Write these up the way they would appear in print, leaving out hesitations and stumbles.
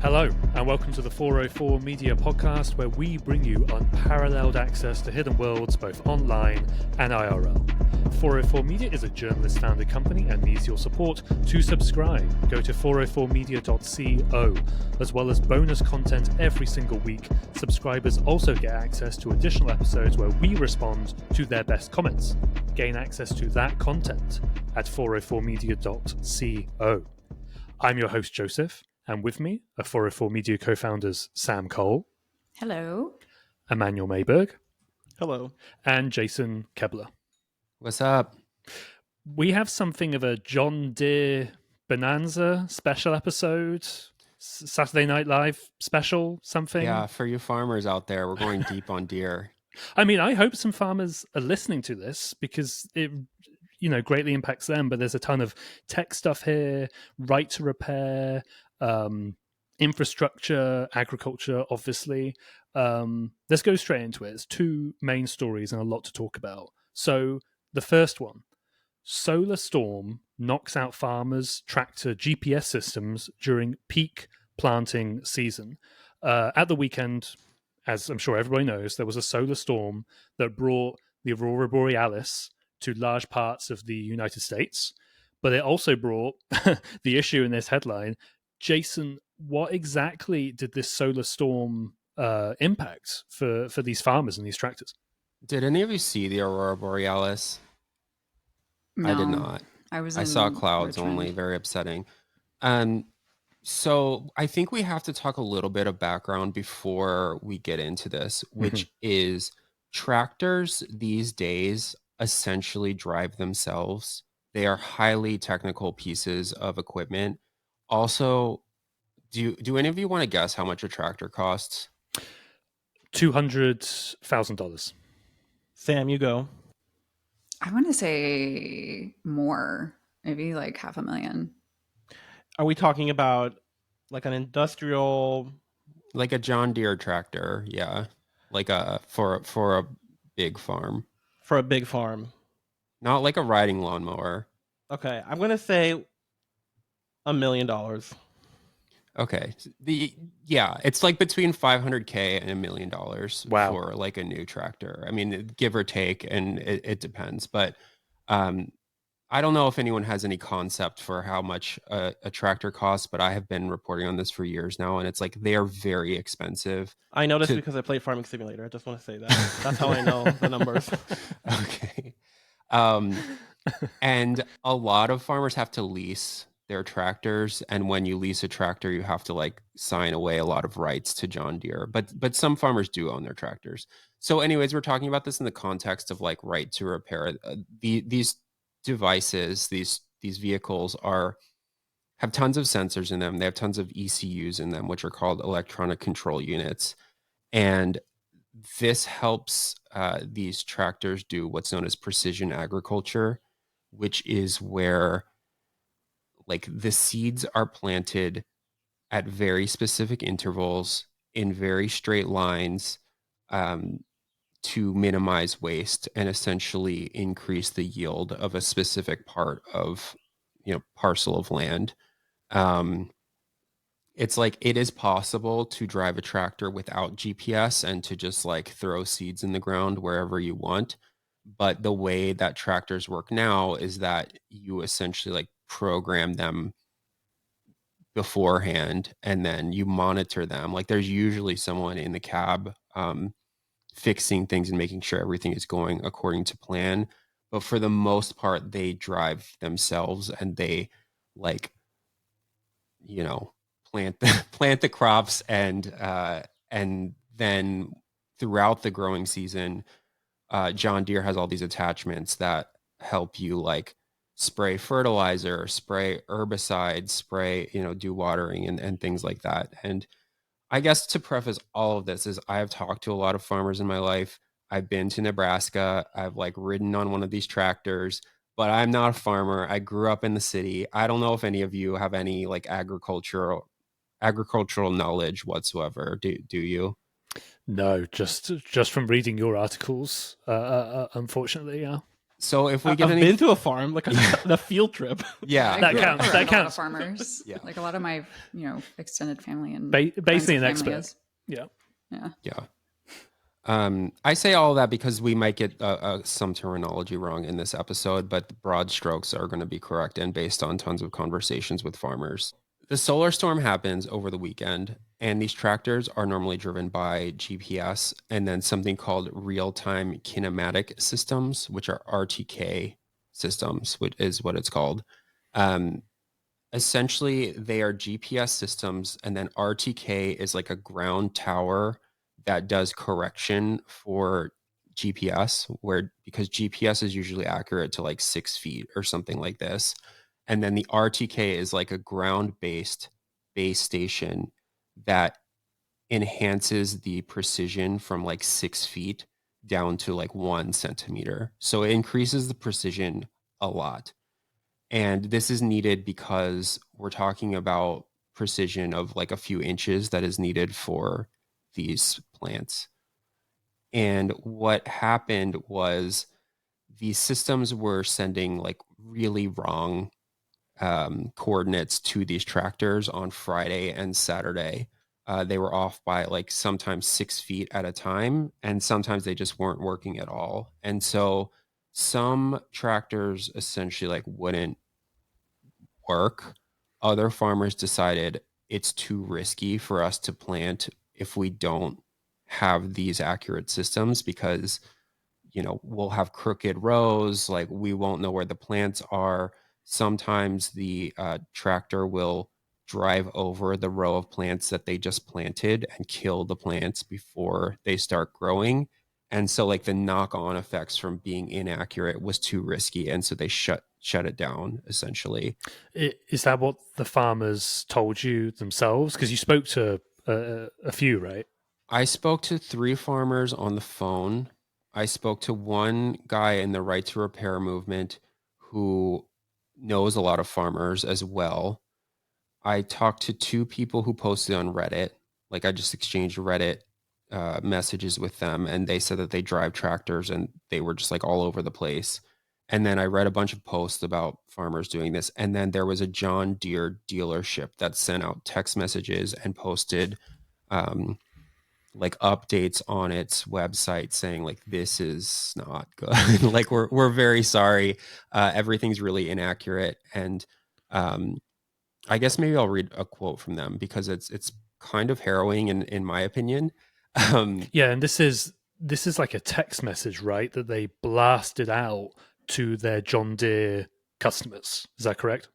Hello, and welcome to the 404 Media podcast, where we bring you unparalleled access to hidden worlds both online and IRL. 404 Media is a journalist-founded company and needs your support. To subscribe, go to 404media.co. As well as bonus content every single week, subscribers also get access to additional episodes where we respond to their best comments. Gain access to that content at 404media.co. I'm your host, Joseph. And with me are 404 Media co-founders Sam Cole. Hello. Emmanuel Mayberg. Hello. And Jason Kebler. What's up? We have something of a John Deere Bonanza special episode, Saturday Night Live special, something. Yeah, for you farmers out there, we're going deep on Deere. I mean, I hope some farmers are listening to this because it, greatly impacts them. But there's a ton of tech stuff here, right to repair, infrastructure, agriculture, obviously. Let's go straight into it. It's two main stories and a lot to talk about. So the first one, solar storm knocks out farmers' tractor GPS systems during peak planting season. At the weekend, as I'm sure everybody knows, there was a solar storm that brought the aurora borealis to large parts of the United States, but it also brought the issue in this headline. Jason, what exactly did this solar storm impact for these farmers and these tractors? Did any of you see the aurora borealis? No, I did not. I saw clouds Richmond. only. Very upsetting. So I think we have to talk a little bit of background before we get into this, which is tractors these days essentially drive themselves. They are highly technical pieces of equipment. Also, do any of you want to guess how much a tractor costs? $200,000. Sam, you go. I want to say more, maybe like $500,000. Are we talking about like an industrial, Like a John Deere tractor, yeah. Like for a big farm. for a big farm? Not like a riding lawnmower. Okay, I'm gonna say $1 million. Okay. It's like between $500K and $1 million Wow. for like a new tractor. I mean, give or take, and it depends. But I don't know if anyone has any concept for how much a tractor costs, but I have been reporting on this for years now, and it's like they are very expensive. I know this because I played Farming Simulator. I just want to say that. That's how I know the numbers. Okay. And a lot of farmers have to lease their tractors, and when you lease a tractor, you have to like sign away a lot of rights to John Deere. But some farmers do own their tractors. So, anyways, we're talking about this in the context of like right to repair. These devices, these vehicles have tons of sensors in them. They have tons of ECUs in them, which are called electronic control units, and this helps these tractors do what's known as precision agriculture, which is where like the seeds are planted at very specific intervals in very straight lines to minimize waste and essentially increase the yield of a specific part of, parcel of land. It's like it is possible to drive a tractor without GPS and to just like throw seeds in the ground wherever you want. But the way that tractors work now is that you essentially like program them beforehand and then you monitor them. Like there's usually someone in the cab fixing things and making sure everything is going according to plan. But for the most part, they drive themselves and they like, plant the crops and then throughout the growing season, John Deere has all these attachments that help you like spray fertilizer, spray herbicides, spray, do watering and things like that. And I guess to preface all of this is I've talked to a lot of farmers in my life. I've been to Nebraska. I've like ridden on one of these tractors, but I'm not a farmer. I grew up in the city. I don't know if any of you have any like agricultural knowledge whatsoever. Do you? No, just from reading your articles, unfortunately, yeah. So if we I've get any, been to a farm, like a field trip. yeah, I That grew up counts, around that a lot of counts. farmers. Yeah. Like a lot of my, extended family and Basically friends an of family expert. is. Yeah. Yeah. yeah. I say all that because we might get some terminology wrong in this episode, but the broad strokes are going to be correct and based on tons of conversations with farmers. The solar storm happens over the weekend, and these tractors are normally driven by GPS and then something called real-time kinematic systems, which are RTK systems, which is what it's called. Essentially, they are GPS systems, and then RTK is like a ground tower that does correction for GPS, because GPS is usually accurate to like 6 feet or something like this. And then the RTK is like a ground-based base station that enhances the precision from like 6 feet down to like 1 centimeter. So it increases the precision a lot. And this is needed because we're talking about precision of like a few inches that is needed for these plants. And what happened was these systems were sending like really wrong coordinates to these tractors on Friday and Saturday. They were off by like sometimes 6 feet at a time, and sometimes they just weren't working at all. And so some tractors essentially like wouldn't work. Other farmers decided it's too risky for us to plant if we don't have these accurate systems, because we'll have crooked rows, like we won't know where the plants are. Sometimes the tractor will drive over the row of plants that they just planted and kill the plants before they start growing. And so like the knock-on effects from being inaccurate was too risky, and so they shut it down essentially. Is that what the farmers told you themselves? Because you spoke to a few, right? I spoke to 3 farmers on the phone. I spoke to one guy in the right to repair movement who knows a lot of farmers as well. I talked to 2 people who posted on Reddit. Like I just exchanged Reddit messages with them, and they said that they drive tractors and they were just like all over the place. And then I read a bunch of posts about farmers doing this. And then there was a John Deere dealership that sent out text messages and posted like updates on its website saying like, this is not good. Like we're very sorry. Everything's really inaccurate. And I guess maybe I'll read a quote from them because it's kind of harrowing in my opinion. Yeah, and this is like a text message, right? That they blasted out to their John Deere customers. Is that correct?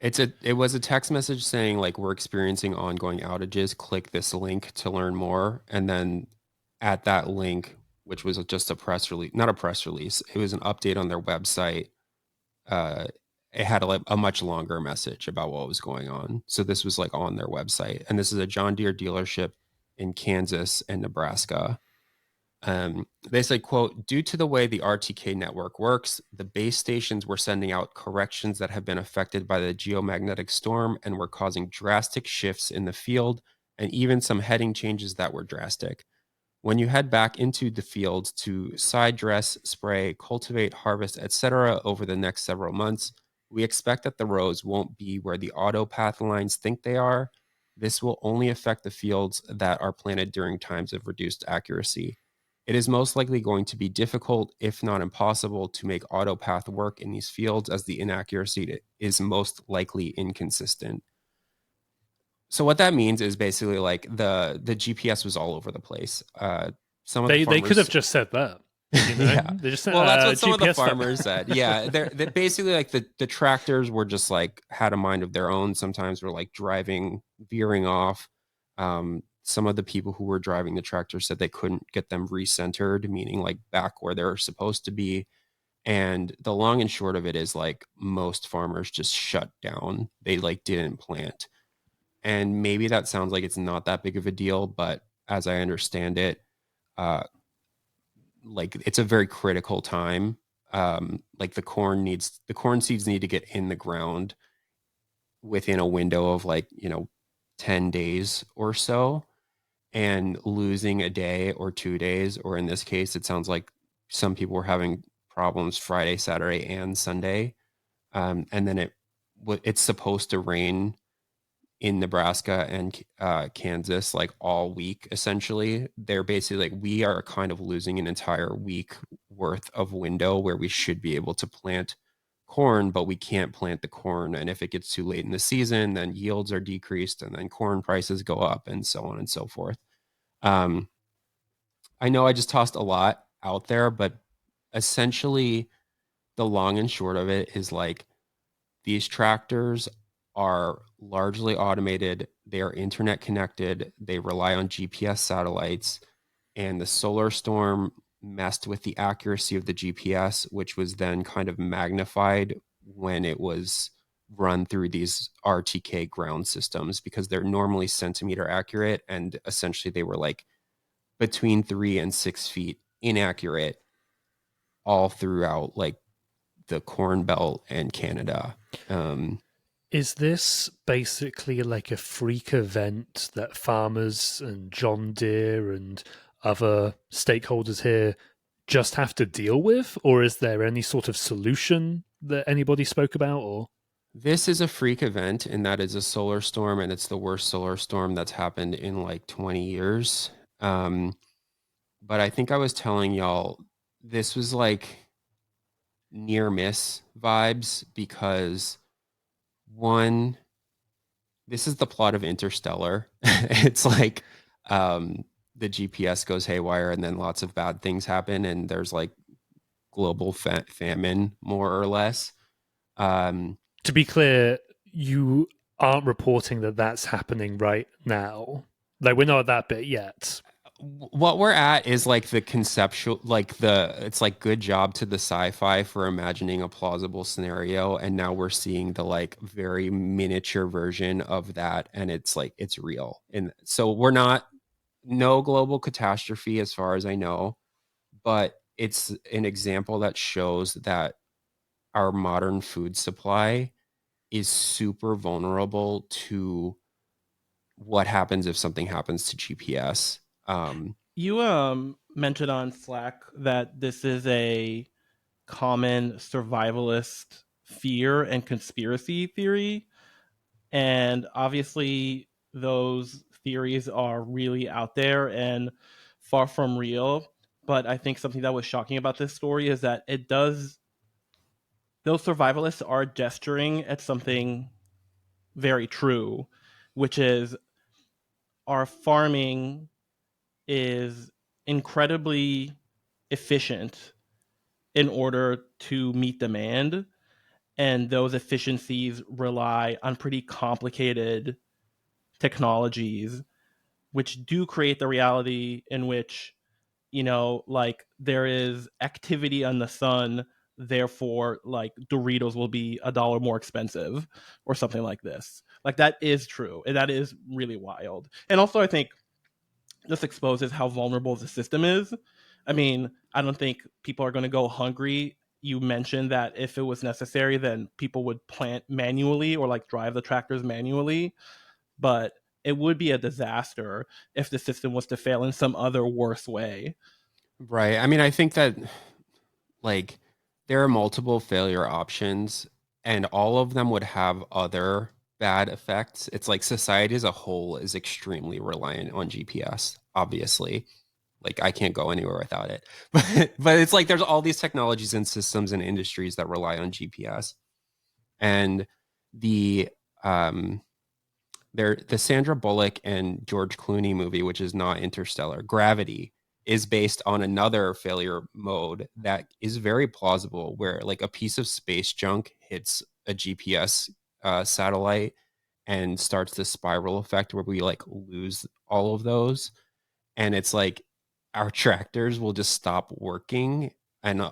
It was a text message saying like, we're experiencing ongoing outages. Click this link to learn more. And then at that link, which was just a press release, not a press release, it was an update on their website. It had a much longer message about what was going on. So this was like on their website. And this is a John Deere dealership in Kansas and Nebraska. They say, quote, due to the way the RTK network works, the base stations were sending out corrections that have been affected by the geomagnetic storm and were causing drastic shifts in the field and even some heading changes that were drastic. When you head back into the field to side dress, spray, cultivate, harvest, etc. over the next several months, we expect that the rows won't be where the auto path lines think they are. This will only affect the fields that are planted during times of reduced accuracy. It is most likely going to be difficult, if not impossible, to make autopath work in these fields as the inaccuracy is most likely inconsistent. So what that means is basically like the GPS was all over the place. Some of the farmers, They could have just said that. You know? yeah. They just Well, that's what some of the GPS farmers said. Yeah, they're basically like the tractors were just like had a mind of their own. Sometimes were like driving, veering off. Some of the people who were driving the tractor said they couldn't get them recentered, meaning like back where they're supposed to be. And the long and short of it is like most farmers just shut down. They like didn't plant. And maybe that sounds like it's not that big of a deal, but as I understand it, uh, like it's a very critical time. Like the corn seeds need to get in the ground within a window of like 10 days or so, and losing a day or 2 days, or in this case it sounds like some people were having problems Friday, Saturday, and Sunday. And then it's supposed to rain in Nebraska and Kansas like all week. Essentially, they're basically like, we are kind of losing an entire week worth of window where we should be able to plant corn, but we can't plant the corn. And if it gets too late in the season, then yields are decreased, and then corn prices go up, and so on and so forth. I know I just tossed a lot out there, but essentially the long and short of it is like, these tractors are largely automated. They are internet connected. They rely on GPS satellites, and the solar storm messed with the accuracy of the GPS, which was then kind of magnified when it was run through these RTK ground systems, because they're normally centimeter accurate, and essentially they were like between 3 and 6 feet inaccurate all throughout like the Corn Belt and Canada. Is this basically like a freak event that farmers and John Deere and other stakeholders here just have to deal with? Or is there any sort of solution that anybody spoke about? Or This is a freak event, and that is a solar storm, and it's the worst solar storm that's happened in like 20 years. But I think I was telling y'all this was like near miss vibes, because one, this is the plot of Interstellar. It's like the GPS goes haywire, and then lots of bad things happen, and there's like global famine, more or less. to be clear, you aren't reporting that that's happening right now. Like, we're not at that bit yet. What we're at is like the conceptual, like it's like good job to the sci-fi for imagining a plausible scenario, and now we're seeing the like very miniature version of that, and it's like it's real. And so we're not, no global catastrophe as far as I know, but it's an example that shows that our modern food supply is super vulnerable to what happens if something happens to GPS. You mentioned on Slack that this is a common survivalist fear and conspiracy theory, and obviously those theories are really out there and far from real. But I think something that was shocking about this story is that those survivalists are gesturing at something very true, which is our farming is incredibly efficient in order to meet demand. And those efficiencies rely on pretty complicated technologies, which do create the reality in which, like there is activity on the sun, therefore like Doritos will be $1 more expensive or something like this. Like that is true. And that is really wild. And also I think this exposes how vulnerable the system is. I mean, I don't think people are going to go hungry. You mentioned that if it was necessary, then people would plant manually or like drive the tractors manually. But it would be a disaster if the system was to fail in some other worse way. Right. I mean, I think that like there are multiple failure options, and all of them would have other bad effects. It's like society as a whole is extremely reliant on GPS, obviously. Like I can't go anywhere without it. But it's like there's all these technologies and systems and industries that rely on GPS. And the the Sandra Bullock and George Clooney movie, which is not Interstellar, Gravity, is based on another failure mode that is very plausible, where like a piece of space junk hits a GPS satellite and starts this spiral effect where we like lose all of those. And it's like our tractors will just stop working, and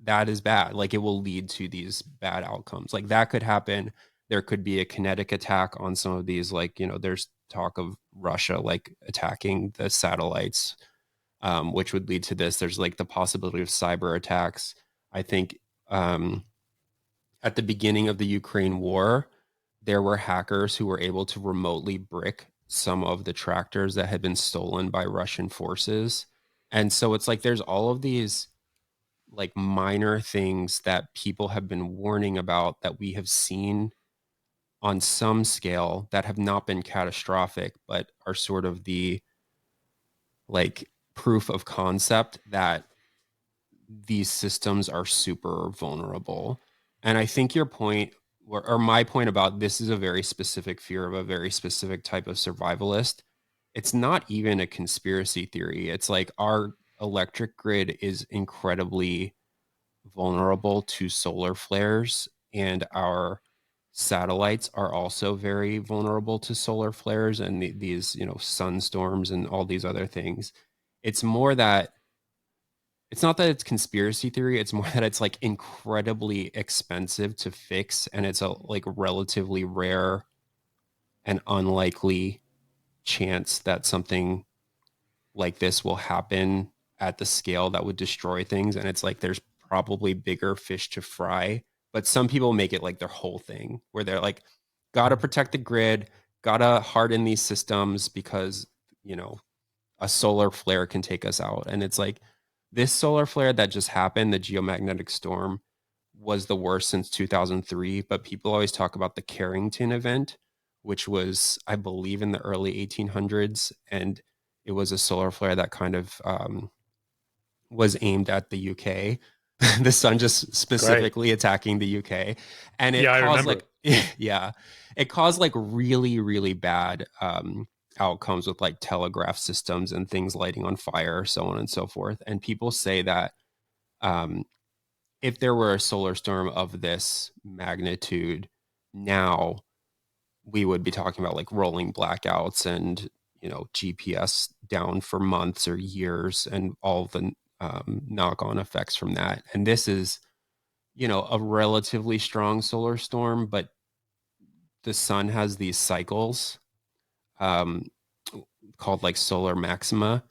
that is bad. Like it will lead to these bad outcomes. Like that could happen. There could be a kinetic attack on some of these, like, there's talk of Russia like attacking the satellites, which would lead to this. There's like the possibility of cyber attacks. I think at the beginning of the Ukraine war, there were hackers who were able to remotely brick some of the tractors that had been stolen by Russian forces. And so it's like there's all of these like minor things that people have been warning about that we have seen on some scale that have not been catastrophic, but are sort of the like proof of concept that these systems are super vulnerable. And I think your point, or my point about this is a very specific fear of a very specific type of survivalist. It's not even a conspiracy theory. It's like our electric grid is incredibly vulnerable to solar flares, and our satellites are also very vulnerable to solar flares and these, you know, sunstorms and all these other things. It's more that it's not that it's conspiracy theory, it's more that it's like incredibly expensive to fix, and it's a like relatively rare and unlikely chance that something like this will happen at the scale that would destroy things. And it's like there's probably bigger fish to fry, but some people make it like their whole thing where they're like, gotta protect the grid, gotta harden these systems because, you know, a solar flare can take us out. And it's like, this solar flare that just happened, the geomagnetic storm, was the worst since 2003. But people always talk about the Carrington event, which was, I believe, in the early 1800s. And it was a solar flare that kind of was aimed at the UK. The sun just specifically attacking the UK. And it Yeah, I caused remember like, yeah, it caused like really, really bad outcomes with like telegraph systems and things lighting on fire, so on and so forth. And people say that if there were a solar storm of this magnitude now, we would be talking about like rolling blackouts and, you know, GPS down for months or years and all the knock-on effects from that. And this is, you know, a relatively strong solar storm, but the sun has these cycles um, called like solar maxima,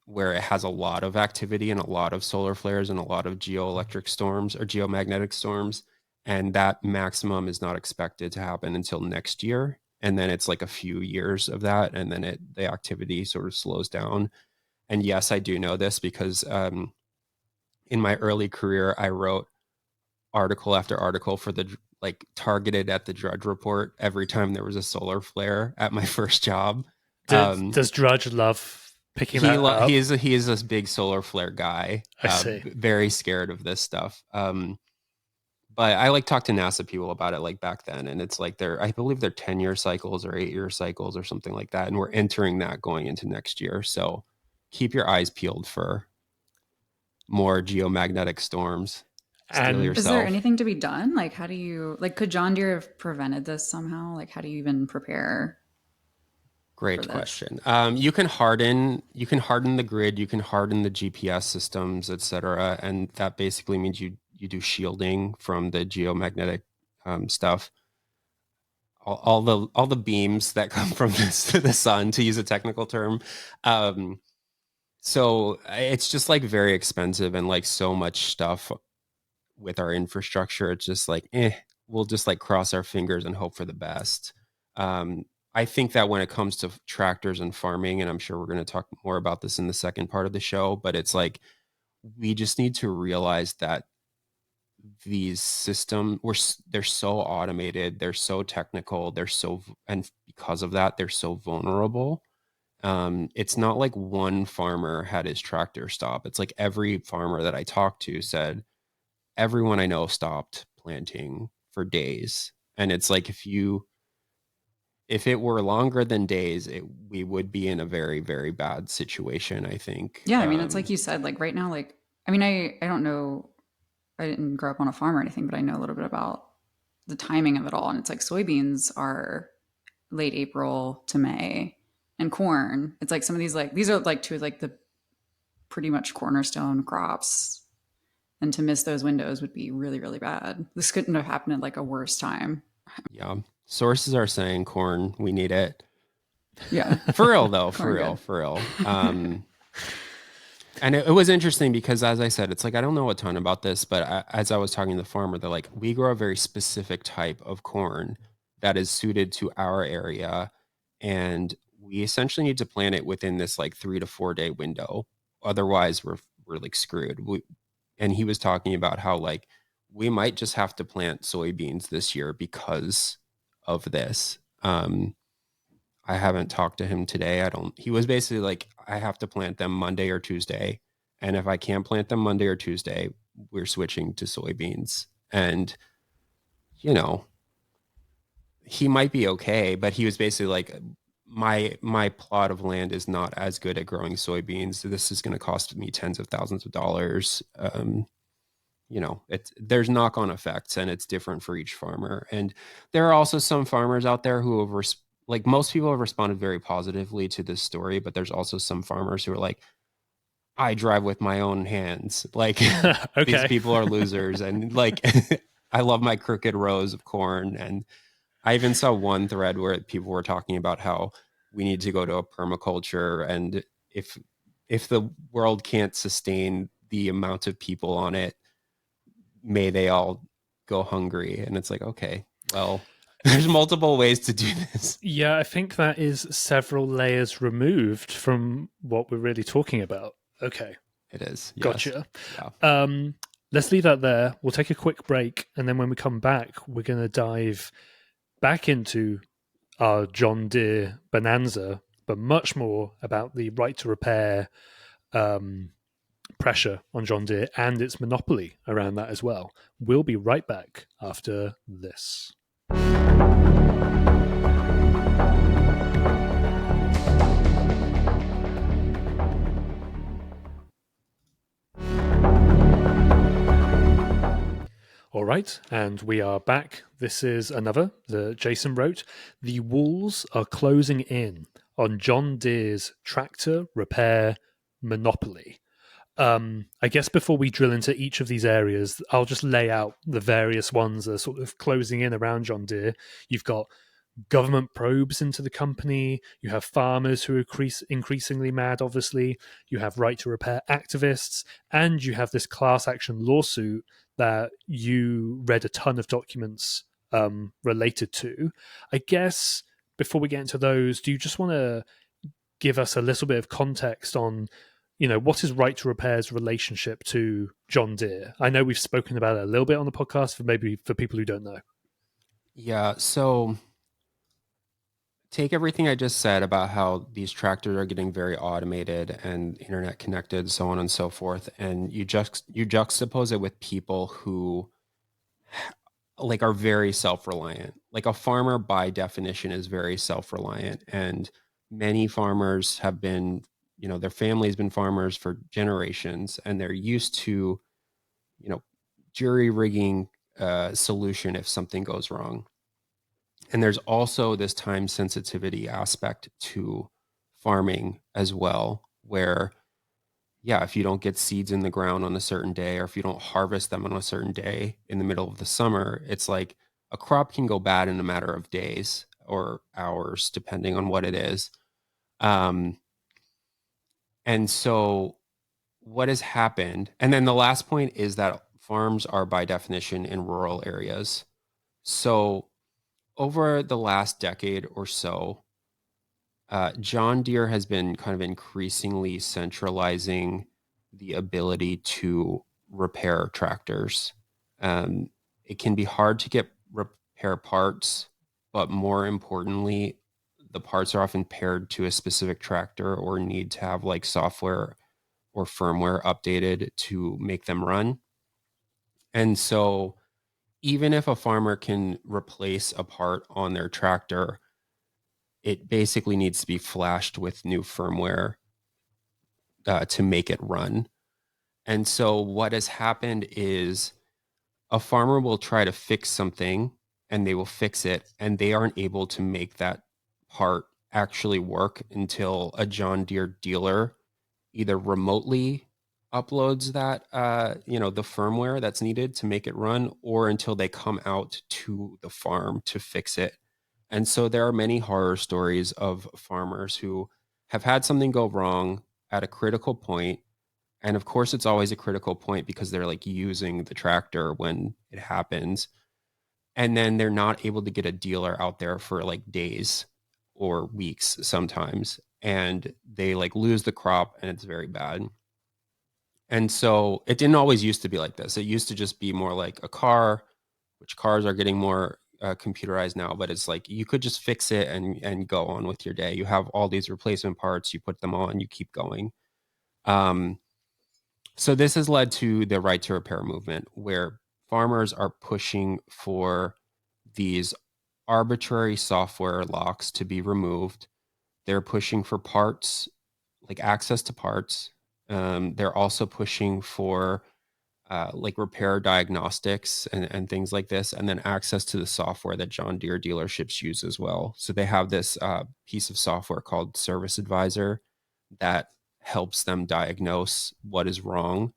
where it has a lot of activity and a lot of solar flares and a lot of geoelectric storms or geomagnetic storms. And that maximum is not expected to happen until next year. And then it's like a few years of that. And then the activity sort of slows down. And yes, I do know this because in my early career, I wrote article after article for the like targeted at the Drudge Report every time there was a solar flare at my first job. Does Drudge love picking that up? He is a big solar flare guy. I see. Very scared of this stuff. But I like talk to NASA people about it like back then, and it's like I believe they're 10-year cycles or 8-year cycles or something like that, and we're entering that going into next year. So keep your eyes peeled for more geomagnetic storms. And is there anything to be done? Like, how do you like? Could John Deere have prevented this somehow? Like, how do you even prepare? Great question. You can harden the grid, you can harden the GPS systems, etc., and that basically means you do shielding from the geomagnetic stuff. All the beams that come from the sun, to use a technical term. So it's just like very expensive and like so much stuff with our infrastructure. It's just like, we'll just like cross our fingers and hope for the best. I think that when it comes to tractors and farming, and I'm sure we're going to talk more about this in the second part of the show, but it's like, we just need to realize that these systems they're so automated, they're so technical, and because of that, they're so vulnerable. It's not like one farmer had his tractor stop. It's like every farmer that I talked to said, everyone I know stopped planting for days. And it's like, if it were longer than days, we would be in a very, very bad situation, I think. Yeah, I mean, it's like you said, like right now, like, I mean, I don't know, I didn't grow up on a farm or anything, but I know a little bit about the timing of it all. And it's like soybeans are late April to May, and corn. It's like some of these, like, these are like two of like the pretty much cornerstone crops. And to miss those windows would be really, really bad. This couldn't have happened at like a worse time. Yeah. Sources are saying corn, we need it. Yeah. For real though, for Corn real. And it was interesting because, as I said, it's like, I don't know a ton about this, but as I was talking to the farmer, they're like, we grow a very specific type of corn that is suited to our area. And we essentially need to plant it within this like 3 to 4 day window. Otherwise we're like screwed. And he was talking about how like we might just have to plant soybeans this year because of this. I haven't talked to him today. He was basically like, I have to plant them Monday or Tuesday. And if I can't plant them Monday or Tuesday, we're switching to soybeans. And, you know, he might be okay, but he was basically like, my plot of land is not as good at growing soybeans. This is going to cost me tens of thousands of dollars. There's knock-on effects, and it's different for each farmer. And there are also some farmers out there who have like most people have responded very positively to this story, but there's also some farmers who are like, I drive with my own hands. Like Okay. these people are losers. And like, I love my crooked rows of corn. And I even saw one thread where people were talking about how we need to go to a permaculture. And if the world can't sustain the amount of people on it, may they all go hungry. And it's like, okay, well, there's multiple ways to do this. Yeah, I think that is several layers removed from what we're really talking about. Okay. It is. Yes. Gotcha. Yeah. Let's leave that there. We'll take a quick break, and then when we come back, we're going to dive back into our John Deere bonanza, but much more about the right to repair pressure on John Deere and its monopoly around that as well. We'll be right back after this. All right, and we are back. This is another that Jason wrote. The walls are closing in on John Deere's tractor repair monopoly. I guess before we drill into each of these areas, I'll just lay out the various ones that are sort of closing in around John Deere. You've got government probes into the company. You have farmers who are increasingly mad, obviously. You have right to repair activists. And you have this class action lawsuit that you read a ton of documents related to. I guess before we get into those, do you just want to give us a little bit of context on, what is right to repair's relationship to John Deere? I know we've spoken about it a little bit on the podcast, for people who don't know. Yeah. So take everything I just said about how these tractors are getting very automated and internet connected, so on and so forth, and you juxtapose it with people who like are very self-reliant. Like a farmer by definition is very self-reliant, and many farmers have been, their family's been farmers for generations, and they're used to, jury rigging solution if something goes wrong. And there's also this time sensitivity aspect to farming as well, where, yeah, if you don't get seeds in the ground on a certain day, or if you don't harvest them on a certain day in the middle of the summer, it's like a crop can go bad in a matter of days or hours, depending on what it is. And so what has happened, and then the last point is that farms are by definition in rural areas. So over the last decade or so, John Deere has been kind of increasingly centralizing the ability to repair tractors. It can be hard to get repair parts, but more importantly, the parts are often paired to a specific tractor or need to have like software or firmware updated to make them run. And so even if a farmer can replace a part on their tractor, it basically needs to be flashed with new firmware to make it run. And so what has happened is a farmer will try to fix something and they will fix it, and they aren't able to make that part actually work until a John Deere dealer either remotely uploads that, the firmware that's needed to make it run, or until they come out to the farm to fix it. And so there are many horror stories of farmers who have had something go wrong at a critical point. And of course, it's always a critical point because they're like using the tractor when it happens. And then they're not able to get a dealer out there for like days or weeks sometimes. And they like lose the crop, and it's very bad. And so it didn't always used to be like this. It used to just be more like a car, which cars are getting more computerized now, but it's like you could just fix it and go on with your day. You have all these replacement parts, you put them on, you keep going. So this has led to the right to repair movement, where farmers are pushing for these arbitrary software locks to be removed. They're pushing for parts, like access to parts. They're also pushing for like repair diagnostics and things like this, and then access to the software that John Deere dealerships use as well. So they have this piece of software called Service Advisor that helps them diagnose what is wrong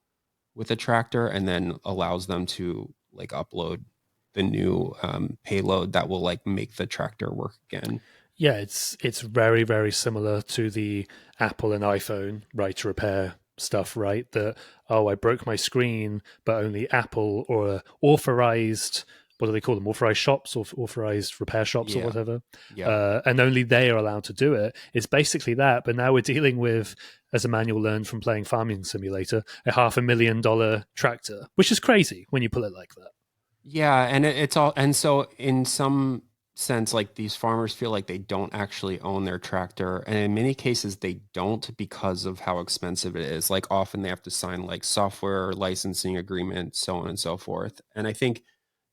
with a tractor and then allows them to like upload the new payload that will like make the tractor work again. Yeah, it's very, very similar to the Apple and iPhone right to repair stuff, right? That, oh, I broke my screen, but only Apple or authorized, what do they call them? Authorized shops or authorized repair shops or Yeah. whatever. Yeah. And only they are allowed to do it. It's basically that. But now we're dealing with, as Emmanuel learned from playing Farming Simulator, a $500,000 tractor, which is crazy when you pull it like that. Yeah, and it's all, and so in some sense, like these farmers feel like they don't actually own their tractor, and in many cases they don't because of how expensive it is. Like often they have to sign like software licensing agreements, so on and so forth. And I think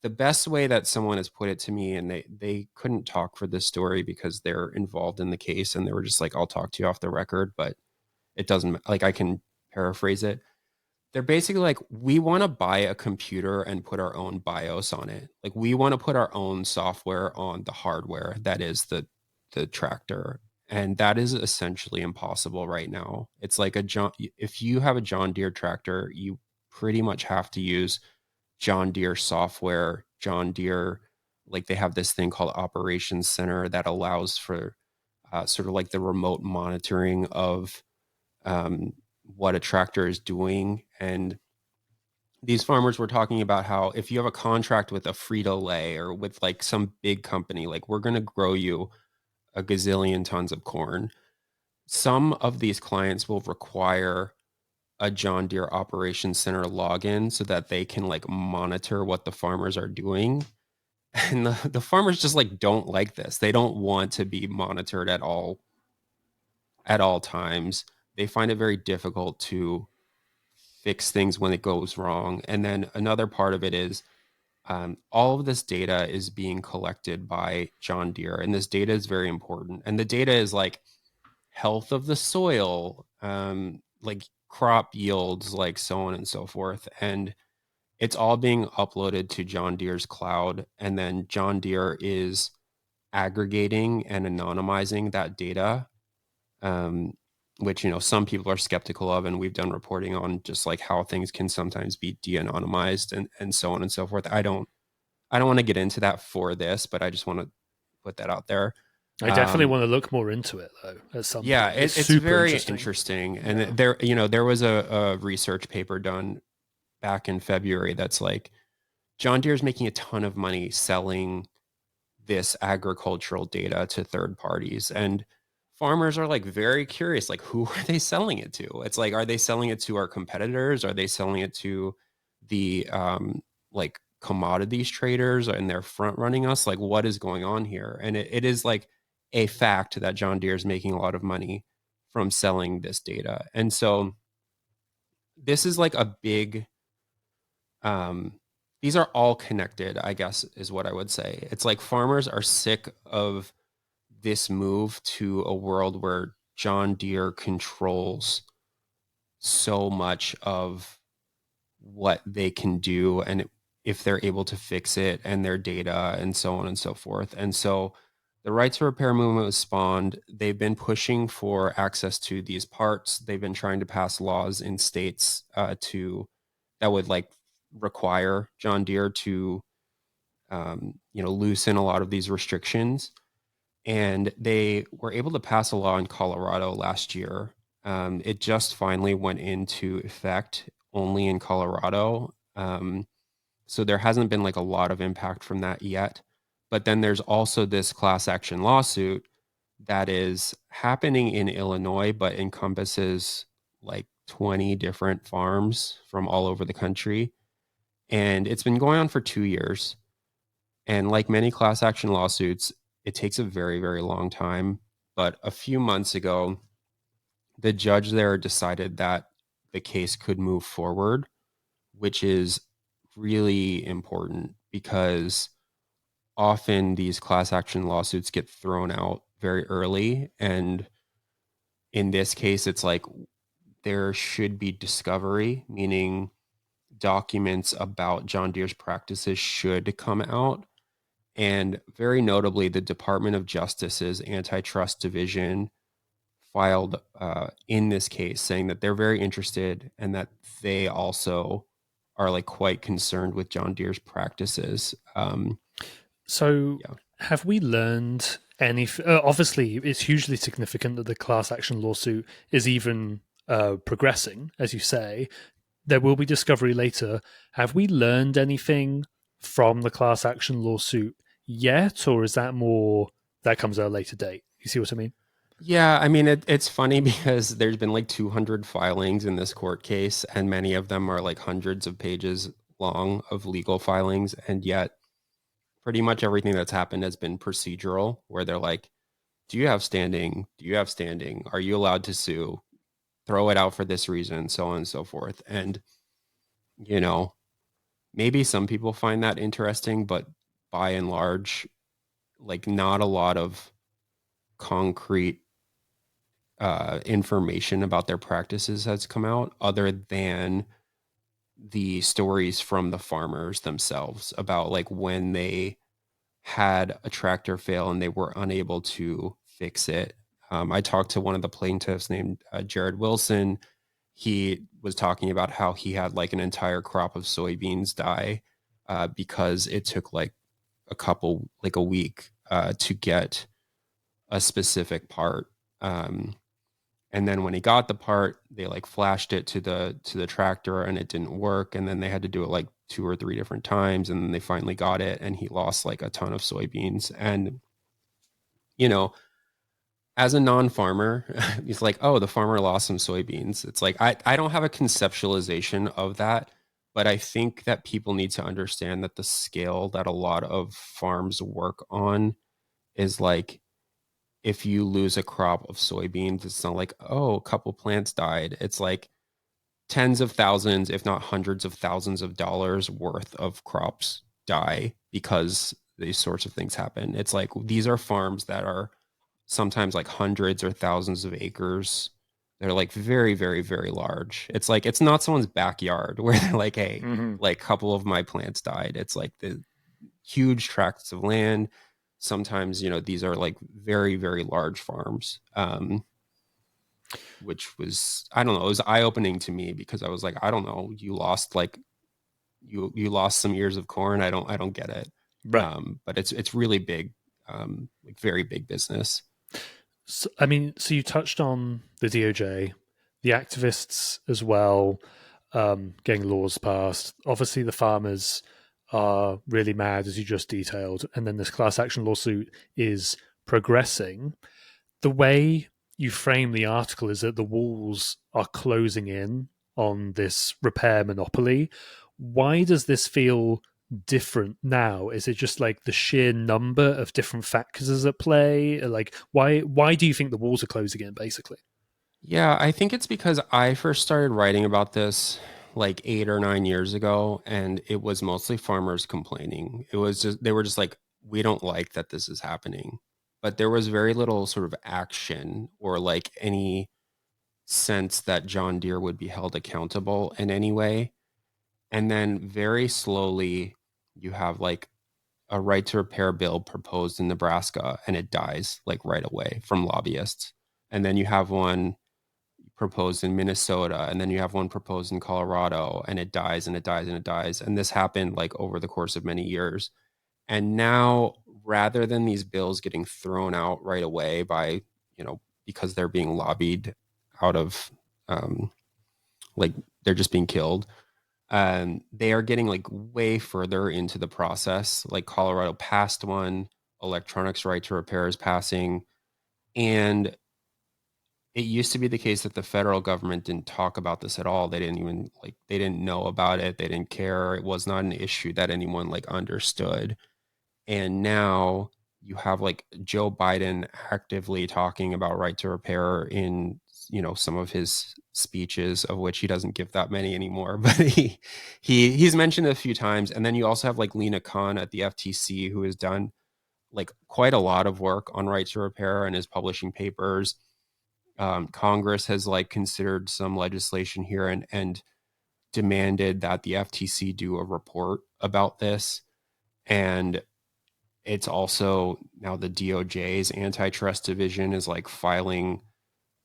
the best way that someone has put it to me, and they couldn't talk for this story because they're involved in the case, and they were just like, "I'll talk to you off the record," but it doesn't, like I can paraphrase it. They're basically like, we want to buy a computer and put our own BIOS on it. Like we want to put our own software on the hardware that is the tractor. And that is essentially impossible right now. It's like if you have a John Deere tractor, you pretty much have to use John Deere software. John Deere, like they have this thing called Operations Center that allows for sort of like the remote monitoring of um, what a tractor is doing. And these farmers were talking about how if you have a contract with a Frito-Lay or with like some big company, like we're going to grow you a gazillion tons of corn. Some of these clients will require a John Deere Operations Center login so that they can like monitor what the farmers are doing. And the farmers just like don't like this. They don't want to be monitored at all times. They find it very difficult to fix things when it goes wrong. And then another part of it is all of this data is being collected by John Deere, and this data is very important. And the data is like health of the soil, like crop yields, like so on and so forth. And it's all being uploaded to John Deere's cloud, and then John Deere is aggregating and anonymizing that data, um, which some people are skeptical of, and we've done reporting on just like how things can sometimes be de-anonymized and so on and so forth. I don't want to get into that for this, but I just want to put that out there. I definitely want to look more into it though at some Yeah, point. It's it's super very interesting. And Yeah. there was a research paper done back in February that's like John Deere's making a ton of money selling this agricultural data to third parties, and farmers are like very curious, like who are they selling it to? It's like, are they selling it to our competitors? Are they selling it to the like commodities traders, and they're front running us? Like what is going on here? And it is like a fact that John Deere is making a lot of money from selling this data. And so this is like a big these are all connected, I guess is what I would say. It's like farmers are sick of this move to a world where John Deere controls so much of what they can do, and if they're able to fix it, and their data and so on and so forth. And so the right to repair movement was spawned. They've been pushing for access to these parts. They've been trying to pass laws in states to that would like require John Deere to loosen a lot of these restrictions. And they were able to pass a law in Colorado last year. It just finally went into effect only in Colorado. So there hasn't been like a lot of impact from that yet. But then there's also this class action lawsuit that is happening in Illinois, but encompasses like 20 different farms from all over the country. And it's been going on for 2 years. And like many class action lawsuits, it takes a very, very long time. But a few months ago, the judge there decided that the case could move forward, which is really important because often these class action lawsuits get thrown out very early. And in this case, it's like there should be discovery, meaning documents about John Deere's practices should come out. And very notably, the Department of Justice's antitrust division filed in this case saying that they're very interested and that they also are like quite concerned with John Deere's practices. So, Yeah. have we learned any? Obviously, it's hugely significant that the class action lawsuit is even progressing, as you say. There will be discovery later. Have we learned anything from the class action lawsuit yet, or is that more that comes at a later date? You see what I mean? Yeah, I mean, it's funny because there's been like 200 filings in this court case, and many of them are like hundreds of pages long of legal filings. And yet, pretty much everything that's happened has been procedural, where they're like, do you have standing? Do you have standing? Are you allowed to sue? Throw it out for this reason, so on and so forth. And, you know, maybe some people find that interesting, but by and large, like not a lot of concrete information about their practices has come out other than the stories from the farmers themselves about like when they had a tractor fail and they were unable to fix it. I talked to one of the plaintiffs named Jared Wilson. He was talking about how he had like an entire crop of soybeans die because it took like a week to get a specific part. And then when he got the part, they like flashed it to the tractor and it didn't work. And then they had to do it like 2 or 3 different times. And then they finally got it and he lost like a ton of soybeans. And, you know, as a non-farmer, he's like, oh, the farmer lost some soybeans. It's like, I don't have a conceptualization of that, but I think that people need to understand that the scale that a lot of farms work on is like, if you lose a crop of soybeans, it's not like, oh, a couple plants died. It's like tens of thousands, if not hundreds of thousands of dollars worth of crops die because these sorts of things happen. It's like these are farms that are sometimes like hundreds or thousands of acres. They're like very, very, very large. It's like it's not someone's backyard where they're like, hey, like a couple of my plants died. It's like the huge tracts of land. Sometimes, you know, these are like very, very large farms, which was, I don't know, it was eye opening to me because I was like, I don't know, you lost like you lost some ears of corn. I don't get it. Right. But it's really big, like very big business. So, I mean, so you touched on the DOJ, the activists as well, getting laws passed. Obviously, the farmers are really mad, as you just detailed, and then this class action lawsuit is progressing. The way you frame the article is that the walls are closing in on this repair monopoly. Why does this feel different now? Is it just like the sheer number of different factors at play? Like why do you think the walls are closing in, basically? Yeah, I think it's because I first started writing about this like 8 or 9 years ago, and it was mostly farmers complaining. It was just, they were just like, we don't like that this is happening. But there was very little sort of action or like any sense that John Deere would be held accountable in any way. And then very slowly, you have like a right to repair bill proposed in Nebraska, and it dies like right away from lobbyists. And then you have one proposed in Minnesota, and then you have one proposed in Colorado, and it dies and it dies and it dies. And this happened like over the course of many years. And now, rather than these bills getting thrown out right away by, you know, because they're being lobbied out of, like they're just being killed, they are getting like way further into the process. Like Colorado passed one, electronics right to repair is passing, and it used to be the case that the federal government didn't talk about this at all. They didn't even they didn't know about it. They didn't care. It was not an issue that anyone like understood. And now you have like Joe Biden actively talking about right to repair in, some of his speeches, of which he doesn't give that many anymore, but he's mentioned it a few times. And then you also have like Lena Khan at the FTC, who has done like quite a lot of work on right to repair and is publishing papers. Congress has like considered some legislation here and demanded that the FTC do a report about this. And it's also now the DOJ's antitrust division is like filing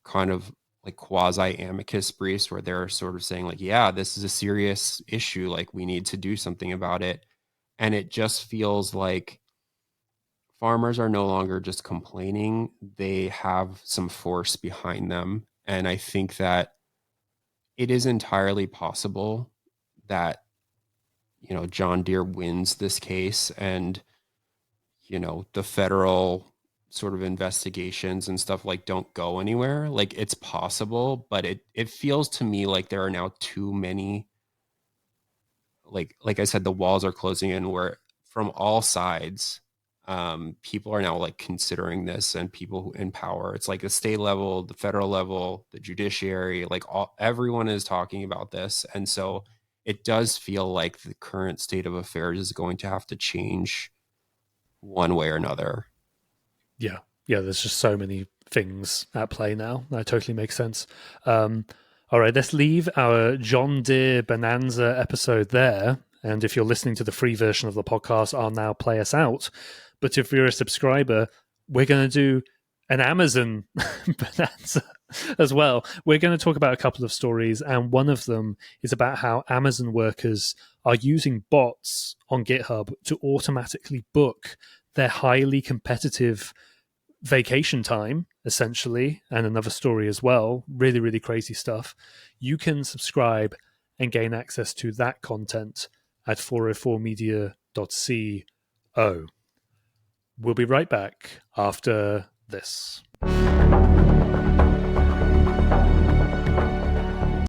kind of like quasi amicus briefs where they're sort of saying like, yeah, this is a serious issue. Like we need to do something about it. And it just feels like farmers are no longer just complaining. They have some force behind them. And I think that it is entirely possible that, John Deere wins this case and, the federal sort of investigations and stuff like don't go anywhere. Like it's possible, but it feels to me like there are now too many, like I said, the walls are closing in where from all sides, people are now like considering this, and people who in power, it's like the state level, the federal level, the judiciary, like everyone is talking about this. And so it does feel like the current state of affairs is going to have to change one way or another. Yeah. There's just so many things at play now. That totally makes sense. All right, let's leave our John Deere Bonanza episode there. And if you're listening to the free version of the podcast, I'll now play us out. But if you're a subscriber, we're going to do an Amazon Bonanza as well. We're going to talk about a couple of stories, and one of them is about how Amazon workers are using bots on GitHub to automatically book their highly competitive vacation time, essentially, and another story as well. Really, really crazy stuff. You can subscribe and gain access to that content at 404media.co. We'll be right back after this.